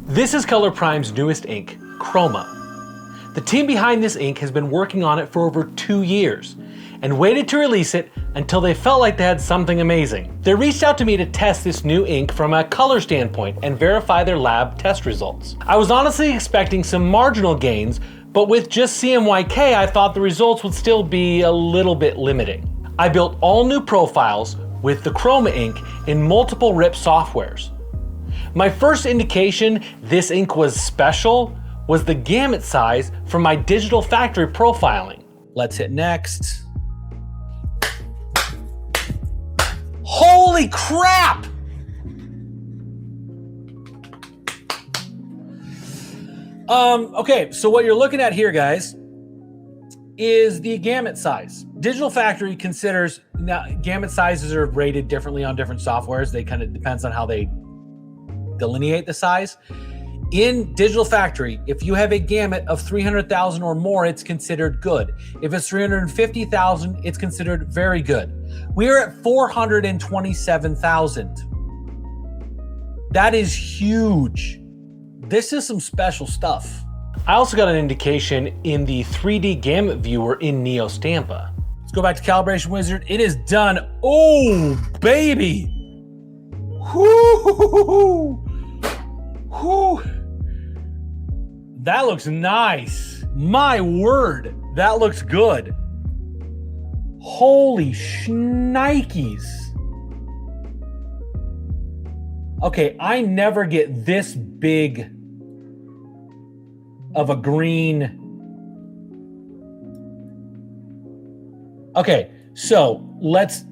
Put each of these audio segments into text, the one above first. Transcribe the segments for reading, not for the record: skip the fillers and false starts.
This is Color Prime's newest ink, Chroma. The team behind this ink has been working on it for over 2 years and waited to release it until they felt like they had something amazing. They reached out to me to test this new ink from a color standpoint and verify their lab test results. I was honestly expecting some marginal gains, but with just CMYK, I thought the results would still be a little bit limiting. I built all new profiles with the Chroma ink in multiple RIP softwares. My first indication this ink was special was the gamut size from my Digital Factory profiling. Let's hit next. Holy crap! Okay, so what you're looking at here, guys, is the gamut size. Digital Factory considers, now gamut sizes are rated differently on different softwares. They kind of depends on how they delineate the size. In Digital Factory, if you have a gamut of 300,000 or more, it's considered good. If it's 350,000, it's considered very good. We are at 427,000. That is huge. This is some special stuff. I also got an indication in the 3D gamut viewer in NeoStampa. Let's go back to Calibration Wizard. It is done. Oh, baby. Whoo! Whoo! That looks nice. My word, that looks good. Holy shnikes. Okay, I never get this big of a green. Okay, so let's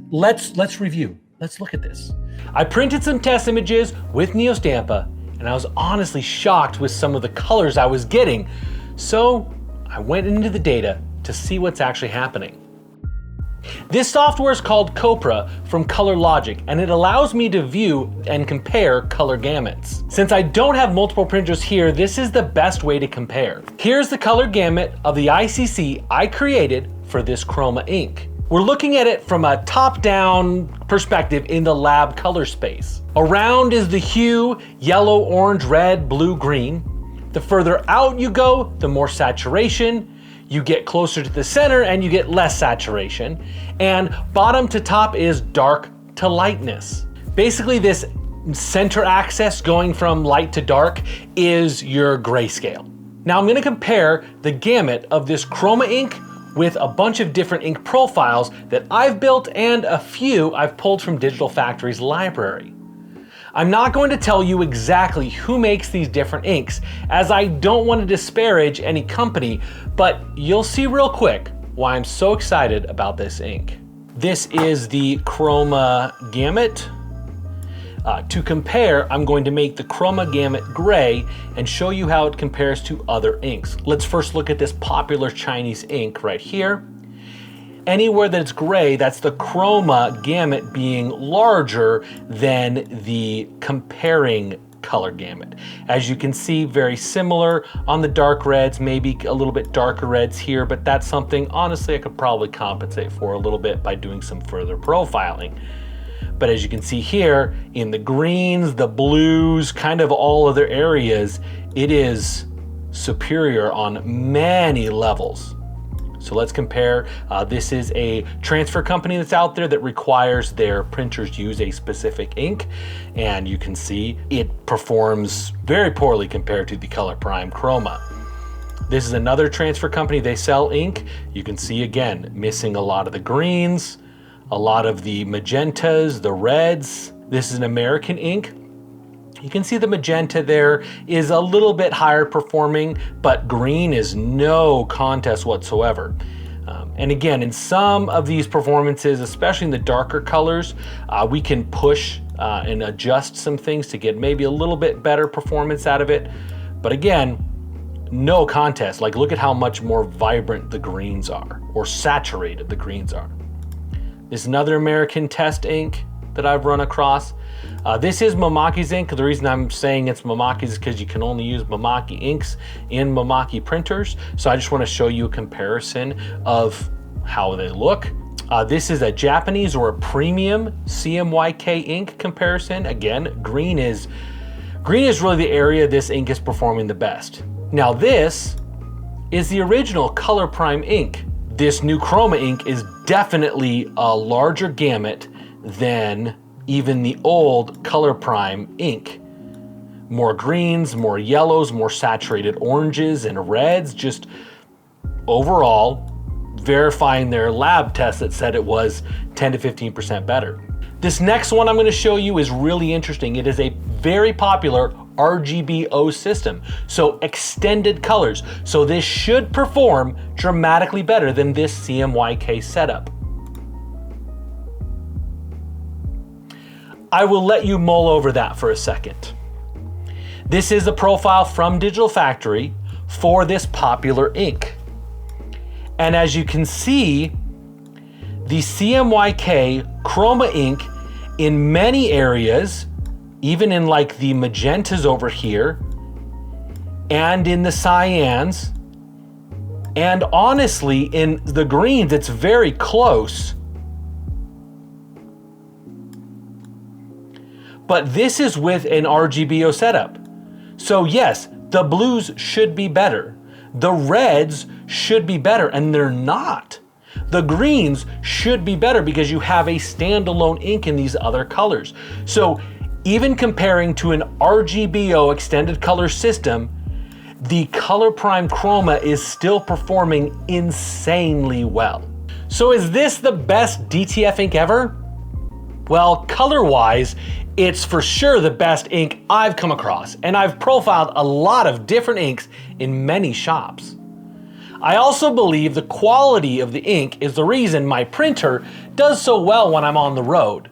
review. Let's look at this. I printed some test images with NeoStampa, and I was honestly shocked with some of the colors I was getting. So I went into the data to see what's actually happening. This software is called Copra from ColorLogic, and it allows me to view and compare color gamuts. Since I don't have multiple printers here, this is the best way to compare. Here's the color gamut of the ICC I created for this Chroma ink. We're looking at it from a top-down perspective in the lab color space. Around is the hue, yellow, orange, red, blue, green. The further out you go, the more saturation. You get closer to the center and you get less saturation. And bottom to top is dark to lightness. Basically, this center axis going from light to dark is your grayscale. Now I'm gonna compare the gamut of this Chroma ink with a bunch of different ink profiles that I've built and a few I've pulled from Digital Factory's library. I'm not going to tell you exactly who makes these different inks, as I don't want to disparage any company, but you'll see real quick why I'm so excited about this ink. This is the Chroma Gamut. To compare, I'm going to make the Chroma Gamut gray and show you how it compares to other inks. Let's first look at this popular Chinese ink right here. Anywhere that it's gray, that's the Chroma Gamut being larger than the comparing color gamut. As you can see, very similar on the dark reds, maybe a little bit darker reds here, but that's something honestly I could probably compensate for a little bit by doing some further profiling. But as you can see here, in the greens, the blues, kind of all other areas, it is superior on many levels. So let's compare. This is a transfer company that's out there that requires their printers use a specific ink. And you can see it performs very poorly compared to the Color Prime Chroma. This is another transfer company. They sell ink. You can see again, missing a lot of the greens, a lot of the magentas, the reds. This is an American ink. You can see the magenta there is a little bit higher performing, but green is no contest whatsoever. And again, in some of these performances, especially in the darker colors, we can push and adjust some things to get maybe a little bit better performance out of it. But again, no contest. Like, look at how much more vibrant the greens are, or saturated the greens are. This is another American test ink that I've run across. This is Mamaki's ink. The reason I'm saying it's Mamaki's is because you can only use Mamaki inks in Mamaki printers. So I just want to show you a comparison of how they look. This is a Japanese or a premium CMYK ink comparison. Again, green is Green is really the area this ink is performing the best. Now this is the original Color Prime ink. This new Chroma ink is definitely a larger gamut than even the old Color Prime ink. More greens, more yellows, more saturated oranges and reds, just overall verifying their lab test that said it was 10 to 15% better. This next one I'm going to show you is really interesting. It is a very popular RGBO system, so extended colors. So this should perform dramatically better than this CMYK setup. I will let you mull over that for a second. This is a profile from Digital Factory for this popular ink. And as you can see, the CMYK Chroma ink in many areas, even in like the magentas over here, and in the cyans, and honestly in the greens, it's very close. But this is with an RGBO setup. So yes, the blues should be better. The reds should be better, and they're not. The greens should be better because you have a standalone ink in these other colors. So even comparing to an RGBO extended color system, the Color Prime Chroma is still performing insanely well. So is this the best DTF ink ever? Well, color-wise, it's for sure the best ink I've come across, and I've profiled a lot of different inks in many shops. I also believe the quality of the ink is the reason my printer does so well when I'm on the road.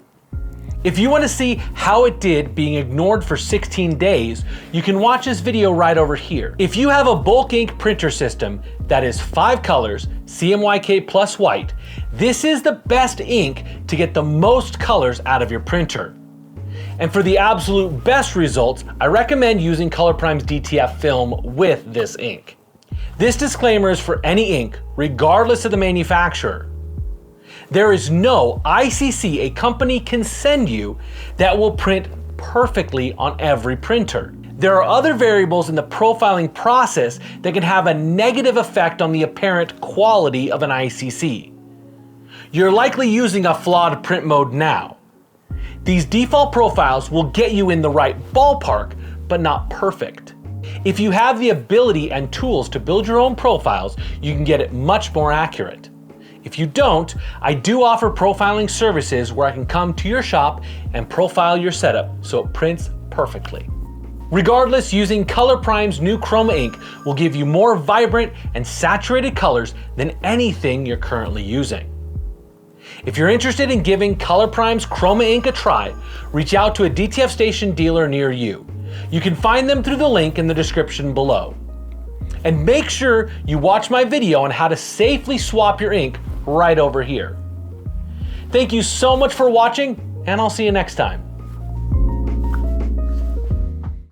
If you want to see how it did being ignored for 16 days, you can watch this video right over here. If you have a bulk ink printer system that is 5 colors, CMYK plus white, this is the best ink to get the most colors out of your printer. And for the absolute best results, I recommend using Color Prime's DTF film with this ink. This disclaimer is for any ink, regardless of the manufacturer. There is no ICC a company can send you that will print perfectly on every printer. There are other variables in the profiling process that can have a negative effect on the apparent quality of an ICC. You're likely using a flawed print mode now. These default profiles will get you in the right ballpark, but not perfect. If you have the ability and tools to build your own profiles, you can get it much more accurate. If you don't, I do offer profiling services where I can come to your shop and profile your setup so it prints perfectly. Regardless, using Color Prime's new Chroma ink will give you more vibrant and saturated colors than anything you're currently using. If you're interested in giving Color Prime's Chroma ink a try, reach out to a DTF station dealer near you. You can find them through the link in the description below. And make sure you watch my video on how to safely swap your ink right over here. Thank you so much for watching, and I'll see you next time.